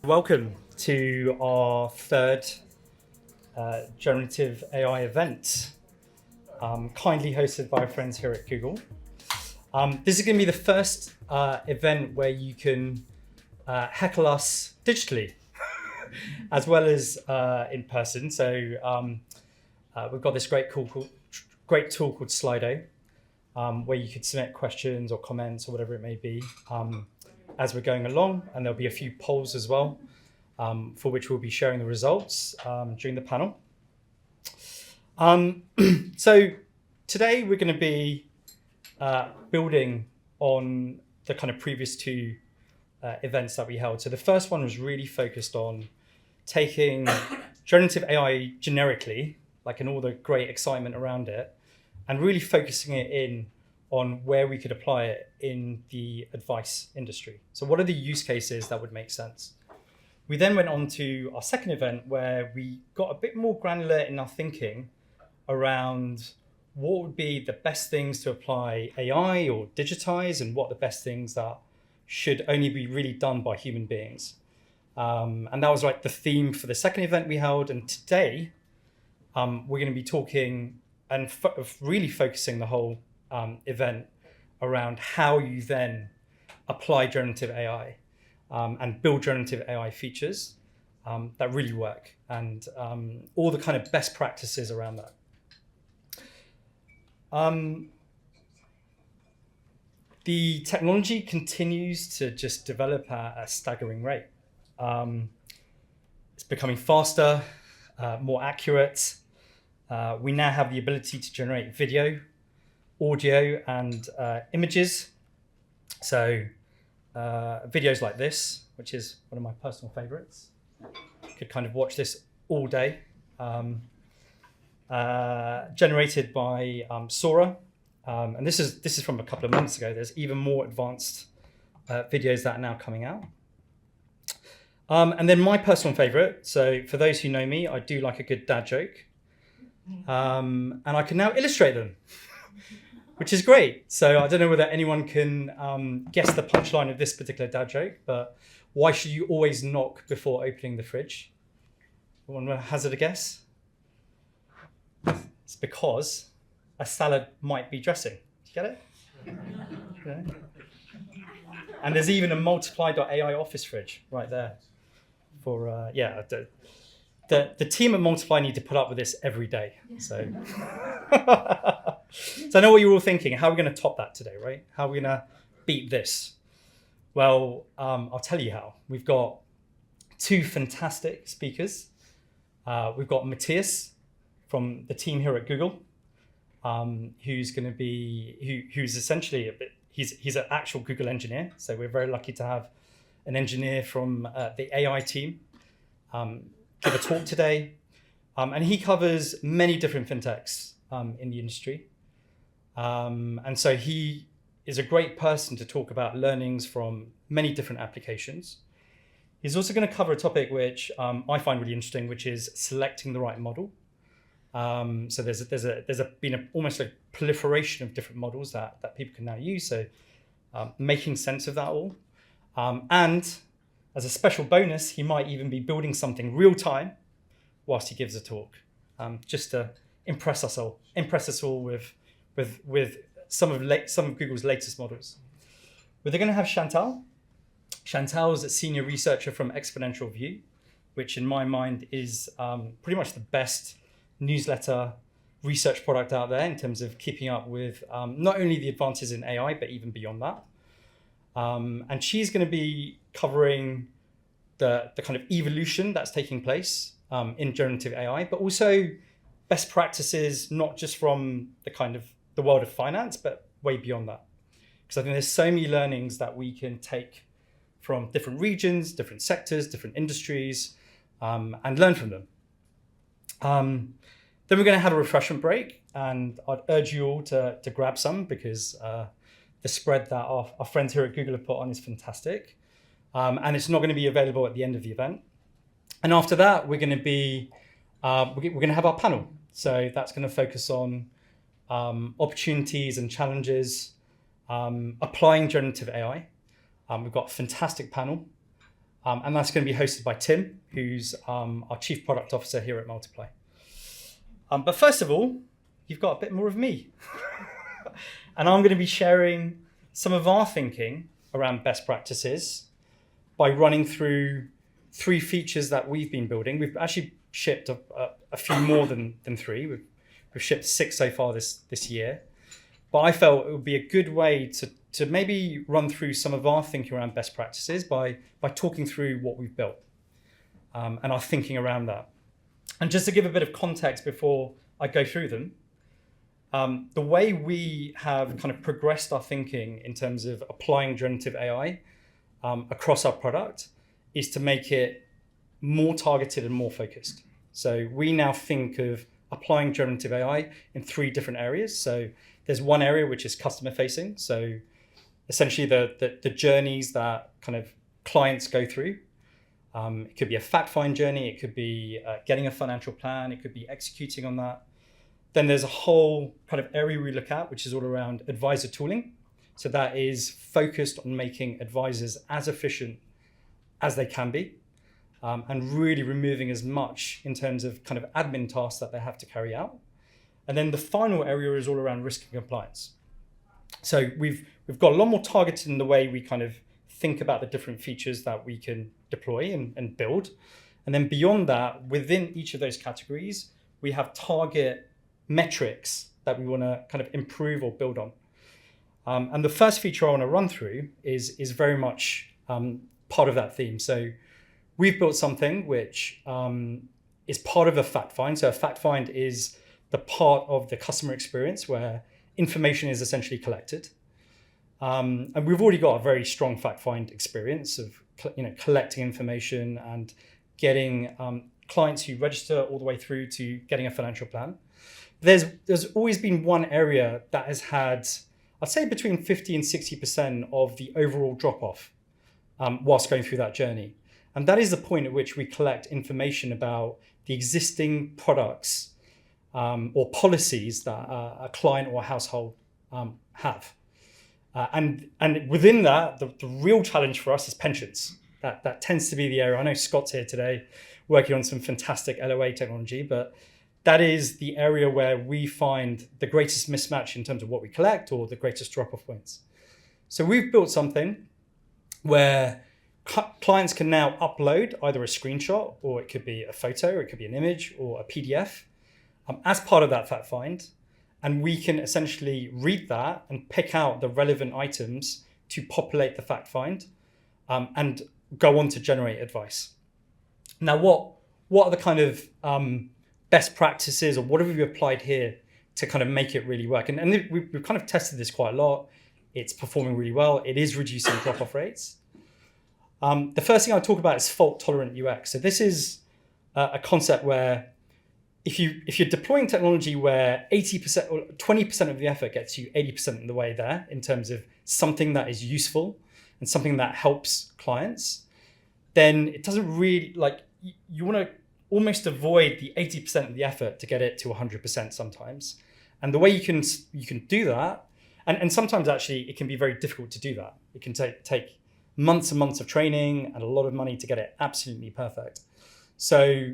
Welcome to our third Generative AI event, kindly hosted by our friends here at Google. This is going to be the first event where you can heckle us digitally, as well as in person. So we've got this great tool called Slido, where you could submit questions or comments or whatever it may be as we're going along, and there'll be a few polls as well, for which we'll be sharing the results during the panel. So today we're going to be building on the kind of previous two events that we held. So the first one was really focused on taking generative AI generically, like in all the great excitement around it, and really focusing it in on where we could apply it in the advice industry. So what are the use cases that would make sense? We then went on to our second event where we got a bit more granular in our thinking around what would be the best things to apply AI or digitize, and what the best things that should only be really done by human beings. And that was like the theme for the second event we held. And today we're going to be talking and really focusing the whole event around how you then apply generative AI and build generative AI features that really work, and all the kind of best practices around that. The technology continues to just develop at a staggering rate. It's becoming faster, more accurate. We now have the ability to generate video, audio, and images. So videos like this, which is one of my personal favorites. Could kind of watch this all day. Generated by Sora. And this is from a couple of months ago. There's even more advanced videos that are now coming out. And then my personal favorite. So for those who know me, I do like a good dad joke. And I can now illustrate them, which is great. So I don't know whether anyone can guess the punchline of this particular dad joke, but why should you always knock before opening the fridge? Anyone want to hazard a guess? It's because a salad might be dressing. Do you get it? Yeah. And there's even a multiply.ai office fridge right there. For the team at Multiply need to put up with this every day. So, so I know what you're all thinking. How are we going to top that today, right? How are we going to beat this? Well, I'll tell you how. We've got two fantastic speakers. We've got Mathias from the team here at Google, who's going to be who's essentially he's an actual Google engineer. So we're very lucky to have an engineer from the AI team give a talk today, and he covers many different fintechs in the industry, and so he is a great person to talk about learnings from many different applications. He's also going to cover a topic which I find really interesting, which is selecting the right model. So there's been almost a proliferation of different models that people can now use. So making sense of that all, and as a special bonus, he might even be building something real time whilst he gives a talk, just to impress us all with some of Google's latest models. But they're going to have Chantal. Chantal is a senior researcher from Exponential View, which in my mind is pretty much the best newsletter research product out there in terms of keeping up with not only the advances in AI, but even beyond that. And she's going to be covering the kind of evolution that's taking place in generative AI, but also best practices, not just from the world of finance, but way beyond that. Because I think there's so many learnings that we can take from different regions, different sectors, different industries, and learn from them. Then we're going to have a refreshment break, and I'd urge you all to grab some, because the spread that our friends here at Google have put on is fantastic. And it's not going to be available at the end of the event. And after that, we're going to have our panel. So that's going to focus on opportunities and challenges applying generative AI. We've got a fantastic panel. And that's going to be hosted by Tim, who's our Chief Product Officer here at Multiply. But first of all, you've got a bit more of me. And I'm going to be sharing some of our thinking around best practices by running through 3 features that we've been building. We've actually shipped a few more than 3. We've shipped 6 so far this year. But I felt it would be a good way to maybe run through some of our thinking around best practices by talking through what we've built and our thinking around that. And just to give a bit of context before I go through them, the way we have kind of progressed our thinking in terms of applying generative AI across our product is to make it more targeted and more focused. So we now think of applying generative AI in 3 different areas. So there's one area which is customer facing. So essentially the journeys that kind of clients go through. It could be a fact find journey. It could be getting a financial plan. It could be executing on that. Then there's a whole kind of area we look at, which is all around advisor tooling. So that is focused on making advisors as efficient as they can be, and really removing as much in terms of kind of admin tasks that they have to carry out. And then the final area is all around risk and compliance. So we've got a lot more targeted in the way we kind of think about the different features that we can deploy and build. And then beyond that, within each of those categories, we have target metrics that we want to kind of improve or build on. And the first feature I want to run through is very much part of that theme. So we've built something which is part of a fact find. So a fact find is the part of the customer experience where information is essentially collected. And we've already got a very strong fact find experience of collecting information and getting clients who register all the way through to getting a financial plan. There's always been one area that has had, I'd say, between 50 and 60% of the overall drop-off whilst going through that journey. And that is the point at which we collect information about the existing products or policies that a client or a household have. And within that, the real challenge for us is pensions. That tends to be the area. I know Scott's here today working on some fantastic LOA technology, but that is the area where we find the greatest mismatch in terms of what we collect or the greatest drop-off points. So we've built something where clients can now upload either a screenshot, or it could be a photo, or it could be an image or a PDF as part of that fact find. And we can essentially read that and pick out the relevant items to populate the fact find and go on to generate advice. Now, what are the kind of best practices, or what have we applied here to kind of make it really work? And we've kind of tested this quite a lot. It's performing really well. It is reducing drop-off rates. The first thing I talk about is fault-tolerant UX. So this is a concept where if you're deploying technology where 80% or 20% of the effort gets you 80% of the way there in terms of something that is useful and something that helps clients, then it doesn't really, you want to almost avoid the 80% of the effort to get it to 100% sometimes. And the way you can do that, and sometimes actually it can be very difficult to do that. It can take months and months of training and a lot of money to get it absolutely perfect. So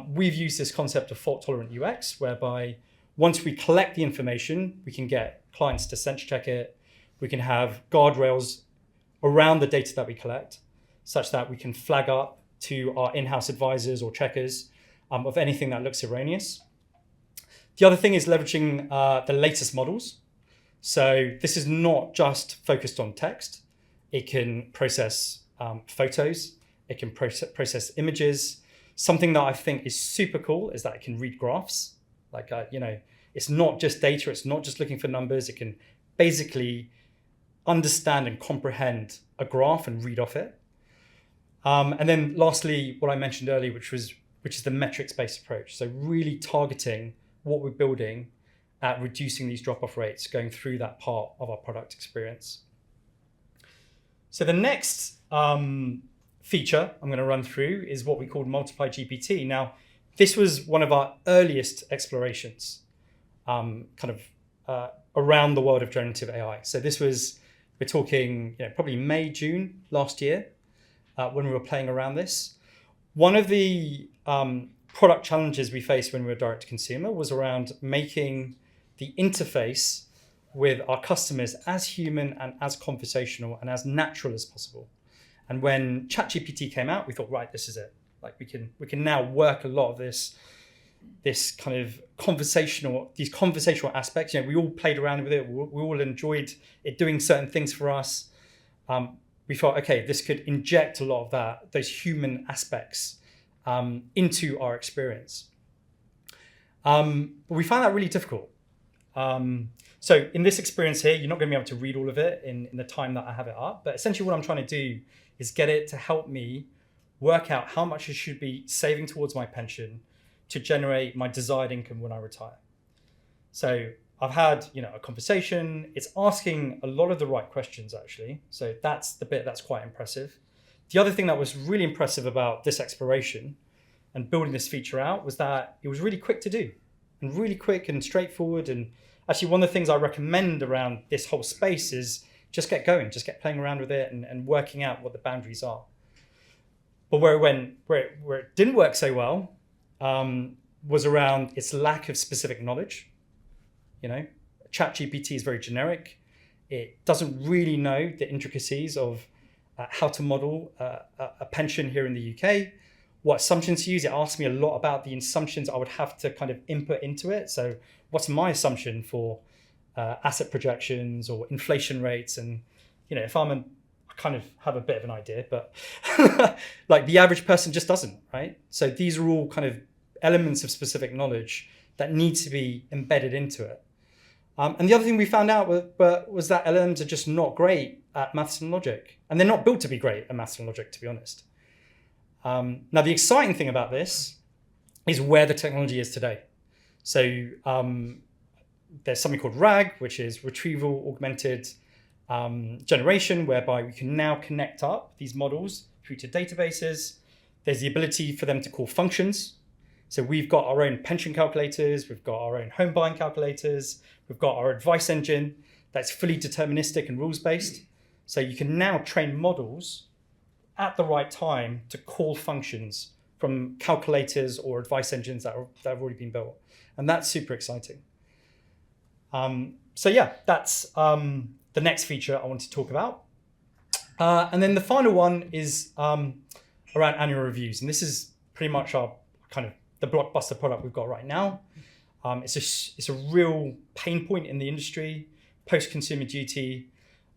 we've used this concept of fault-tolerant UX, whereby once we collect the information, we can get clients to sense check it. We can have guardrails around the data that we collect, such that we can flag up to our in-house advisors or checkers of anything that looks erroneous. The other thing is leveraging the latest models. So this is not just focused on text. It can process photos. It can process images. Something that I think is super cool is that it can read graphs. It's not just data. It's not just looking for numbers. It can basically understand and comprehend a graph and read off it. And then lastly, what I mentioned earlier, which is the metrics-based approach. So really targeting what we're building at reducing these drop-off rates, going through that part of our product experience. So the next feature I'm going to run through is what we call Multiply GPT. Now, this was one of our earliest explorations around the world of generative AI. So we're talking probably May, June last year. when we were playing around this. One of the product challenges we faced when we were direct to consumer was around making the interface with our customers as human and as conversational and as natural as possible. And when ChatGPT came out, we thought, right, this is it. Like we can now work a lot of this kind of conversational aspects. We all played around with it. We all enjoyed it doing certain things for us. We thought, okay, this could inject a lot of those human aspects into our experience. But we found that really difficult. So in this experience here, you're not going to be able to read all of it in the time that I have it up. But essentially what I'm trying to do is get it to help me work out how much I should be saving towards my pension to generate my desired income when I retire. So I've had, a conversation. It's asking a lot of the right questions, actually. So that's the bit that's quite impressive. The other thing that was really impressive about this exploration and building this feature out was that it was really quick to do and really quick and straightforward. And actually one of the things I recommend around this whole space is just get going, just get playing around with it and working out what the boundaries are. But where it didn't work so well was around its lack of specific knowledge. ChatGPT is very generic. It doesn't really know the intricacies of how to model a pension here in the UK, what assumptions to use. It asks me a lot about the assumptions I would have to kind of input into it. So what's my assumption for asset projections or inflation rates? And, if I kind of have a bit of an idea, but like the average person just doesn't, right? So these are all kind of elements of specific knowledge that need to be embedded into it. And the other thing we found out was that LLMs are just not great at maths and logic. And they're not built to be great at maths and logic, to be honest. Now, the exciting thing about this is where the technology is today. So there's something called RAG, which is retrieval augmented generation, whereby we can now connect up these models through to databases. There's the ability for them to call functions. So we've got our own pension calculators, we've got our own home buying calculators, we've got our advice engine that's fully deterministic and rules-based. So you can now train models at the right time to call functions from calculators or advice engines that have already been built. And that's super exciting. So yeah, that's the next feature I want to talk about. And then the final one is around annual reviews. And this is pretty much our kind of the blockbuster product we've got right now. It's a real pain point in the industry, post-consumer duty.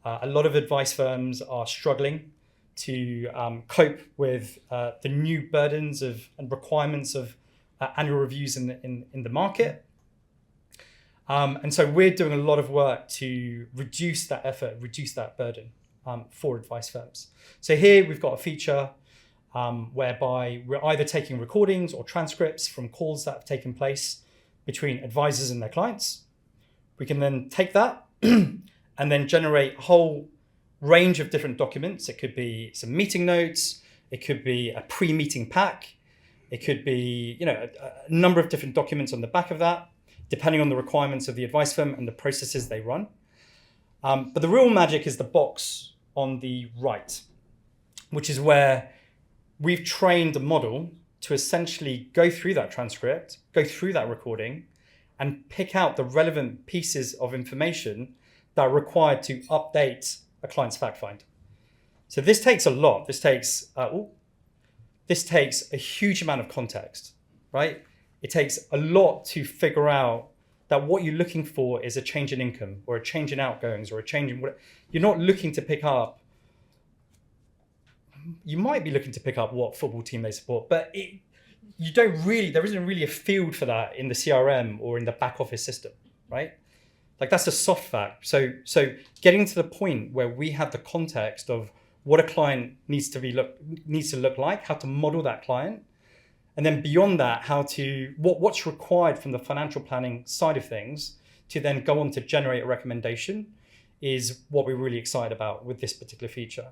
A lot of advice firms are struggling to cope with the new burdens and requirements of annual reviews in the market. And so we're doing a lot of work to reduce that effort, reduce that burden for advice firms. So here we've got a feature whereby we're either taking recordings or transcripts from calls that have taken place between advisors and their clients. We can then take that and then generate a whole range of different documents. It could be some meeting notes. It could be a pre-meeting pack. It could be, a number of different documents on the back of that, depending on the requirements of the advice firm and the processes they run. But the real magic is the box on the right, which is where we've trained a model to essentially go through that transcript, go through that recording, and pick out the relevant pieces of information that are required to update a client's fact find. So this takes a lot. This takes a huge amount of context, right? It takes a lot to figure out that what you're looking for is a change in income or a change in outgoings or a change in what you're not looking to pick up. You might be looking to pick up what football team they support, but there isn't really a field for that in the CRM or in the back office system, right? Like that's a soft fact. So getting to the point where we have the context of what a client needs to look like, how to model that client, and then beyond that, what's required from the financial planning side of things to then go on to generate a recommendation is what we're really excited about with this particular feature.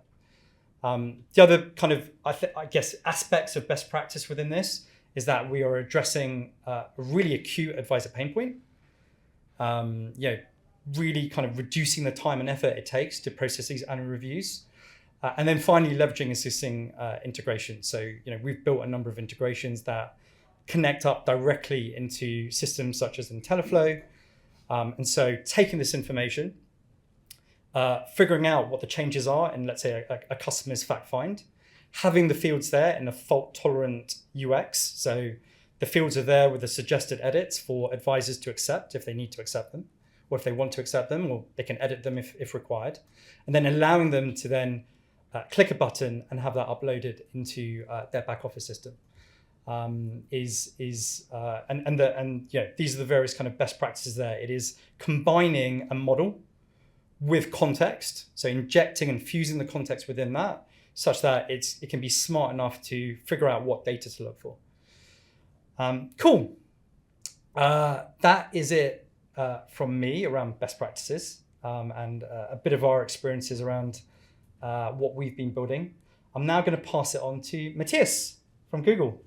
The other kind of, I guess, aspects of best practice within this is that we are addressing a really acute advisor pain point. Really kind of reducing the time and effort it takes to process these annual reviews. And then finally, leveraging existing integrations. So, we've built a number of integrations that connect up directly into systems such as IntelliFlow. And so taking this information, figuring out what the changes are in, let's say, a customer's fact find, having the fields there in a fault-tolerant UX. So the fields are there with the suggested edits for advisors to accept if they need to accept them, or if they want to accept them, or they can edit them if required. And then allowing them to then click a button and have that uploaded into their back office system. These are the various kind of best practices there. It is combining a model with context, so injecting and fusing the context within that, such that it can be smart enough to figure out what data to look for. Cool. That is it from me around best practices and a bit of our experiences around what we've been building. I'm now going to pass it on to Mathias from Google.